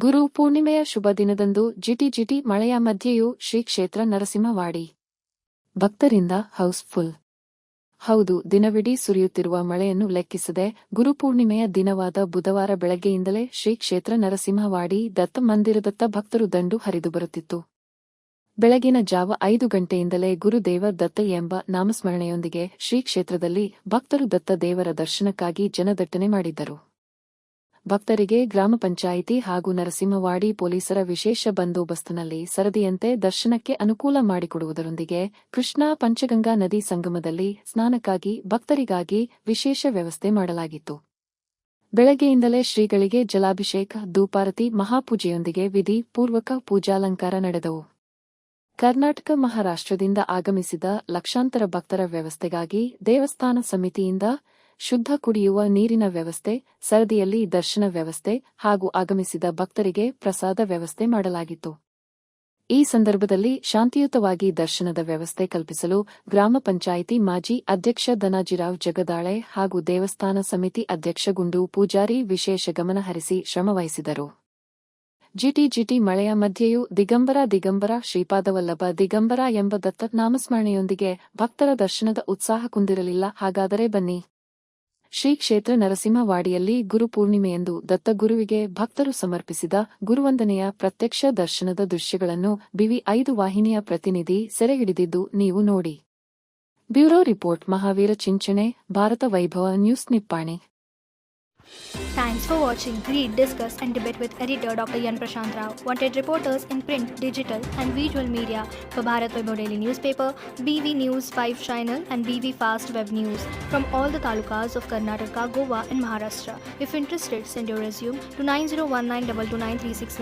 ಗುರು ಪೂರ್ಣಿಮೆಯ ಶುಭ ದಿನದಂದು ಜಿಟಿ ಮಳೆಯ ಮಧ್ಯೆಯೂ ಶ್ರೀ ಕ್ಷೇತ್ರ ನರಸಿಂಹವಾಡಿ ಭಕ್ತರಿಂದ ಹೌಸ್ಫುಲ್. ಹೌದು, ದಿನವಿಡೀ ಸುರಿಯುತ್ತಿರುವ ಮಳೆಯನ್ನು ಲೆಕ್ಕಿಸದೆ ಗುರುಪೂರ್ಣಿಮೆಯ ದಿನವಾದ ಬುಧವಾರ ಬೆಳಗ್ಗೆಯಿಂದಲೇ ಶ್ರೀ ಕ್ಷೇತ್ರ ನರಸಿಂಹವಾಡಿ ದತ್ತ ಮಂದಿರದತ್ತ ಭಕ್ತರು ದಂಡು ಹರಿದು ಬರುತ್ತಿತ್ತು. ಬೆಳಗಿನ ಜಾವ 5 ಗಂಟೆಯಿಂದಲೇ ಗುರುದೇವ ದತ್ತ ಎಂಬ ನಾಮಸ್ಮರಣೆಯೊಂದಿಗೆ ಶ್ರೀ ಕ್ಷೇತ್ರದಲ್ಲಿ ಭಕ್ತರು ದತ್ತ ದೇವರ ದರ್ಶನಕ್ಕಾಗಿ ಜನದಟ್ಟಣೆ ಮಾಡಿದ್ದರು. ಭಕ್ತರಿಗೆ ಗ್ರಾಮ ಪಂಚಾಯಿತಿ ಹಾಗೂ ನರಸಿಂಹವಾಡಿ ಪೊಲೀಸರ ವಿಶೇಷ ಬಂದೋಬಸ್ತಿನಲ್ಲಿ ಸರದಿಯಂತೆ ದರ್ಶನಕ್ಕೆ ಅನುಕೂಲ ಮಾಡಿಕೊಡುವುದರೊಂದಿಗೆ ಕೃಷ್ಣಾ ಪಂಚಗಂಗಾ ನದಿ ಸಂಗಮದಲ್ಲಿ ಸ್ನಾನಕ್ಕಾಗಿ ಭಕ್ತರಿಗಾಗಿ ವಿಶೇಷ ವ್ಯವಸ್ಥೆ ಮಾಡಲಾಗಿತ್ತು. ಬೆಳಗ್ಗೆಯಿಂದಲೇ ಶ್ರೀಗಳಿಗೆ ಜಲಾಭಿಷೇಕ, ಧೂಪಾರತಿ, ಮಹಾಪೂಜೆಯೊಂದಿಗೆ ವಿಧಿ ಪೂರ್ವಕ ಪೂಜಾಲಂಕಾರ ನಡೆದವು. ಕರ್ನಾಟಕ, ಮಹಾರಾಷ್ಟ್ರದಿಂದ ಆಗಮಿಸಿದ ಲಕ್ಷಾಂತರ ಭಕ್ತರ ವ್ಯವಸ್ಥೆಗಾಗಿ ದೇವಸ್ಥಾನ ಸಮಿತಿಯಿಂದ ಶುದ್ಧ ಕುಡಿಯುವ ನೀರಿನ ವ್ಯವಸ್ಥೆ, ಸರದಿಯಲ್ಲಿ ದರ್ಶನ ವ್ಯವಸ್ಥೆ ಹಾಗೂ ಆಗಮಿಸಿದ ಭಕ್ತರಿಗೆ ಪ್ರಸಾದ ವ್ಯವಸ್ಥೆ ಮಾಡಲಾಗಿತ್ತು. ಈ ಸಂದರ್ಭದಲ್ಲಿ ಶಾಂತಿಯುತವಾಗಿ ದರ್ಶನದ ವ್ಯವಸ್ಥೆ ಕಲ್ಪಿಸಲು ಗ್ರಾಮ ಪಂಚಾಯಿತಿ ಮಾಜಿ ಅಧ್ಯಕ್ಷ ಧನಾಜಿರಾವ್ ಜಗದಾಳೆ ಹಾಗೂ ದೇವಸ್ಥಾನ ಸಮಿತಿ ಅಧ್ಯಕ್ಷ ಗುಂಡು ಪೂಜಾರಿ ವಿಶೇಷ ಗಮನ ಹರಿಸಿ ಶ್ರಮವಹಿಸಿದರು. ಜಿಟಿ ಮಳೆಯ ಮಧ್ಯೆಯೂ ದಿಗಂಬರ ಶ್ರೀಪಾದವಲ್ಲಭ ದಿಗಂಬರ ಎಂಬ ದತ್ತ ನಾಮಸ್ಮರಣೆಯೊಂದಿಗೆ ಭಕ್ತರ ದರ್ಶನದ ಉತ್ಸಾಹ ಕುಂದಿರಲಿಲ್ಲ. ಹಾಗಾದರೆ ಬನ್ನಿ, ಶ್ರೀ ಕ್ಷೇತ್ರ ನರಸಿಂಹವಾಡಿಯಲ್ಲಿ ಗುರುಪೂರ್ಣಿಮೆಯಂದು ದತ್ತಗುರುವಿಗೆ ಭಕ್ತರು ಸಮರ್ಪಿಸಿದ ಗುರುವಂದನೆಯ ಪ್ರತ್ಯಕ್ಷ ದರ್ಶನದ ದೃಶ್ಯಗಳನ್ನು BV 5 ವಾಹಿನಿಯ ಪ್ರತಿನಿಧಿ ಸೆರೆಹಿಡಿದಿದ್ದು ನೀವು ನೋಡಿ. ಬ್ಯೂರೋ ರಿಪೋರ್ಟ್ ಮಹಾವೀರ ಚಿಂಚಣೆ, ಭಾರತ ವೈಭವ news Nippani. Thanks for watching. Read, discuss and debate with editor Dr. Yan Prashant Rao. Wanted reporters in print, digital and visual media for Bharat Vaibhav Daily Newspaper, BV News 5 Channel and BV Fast Web News from all the talukas of Karnataka, Goa and Maharashtra. If interested, send your resume to 9019229369.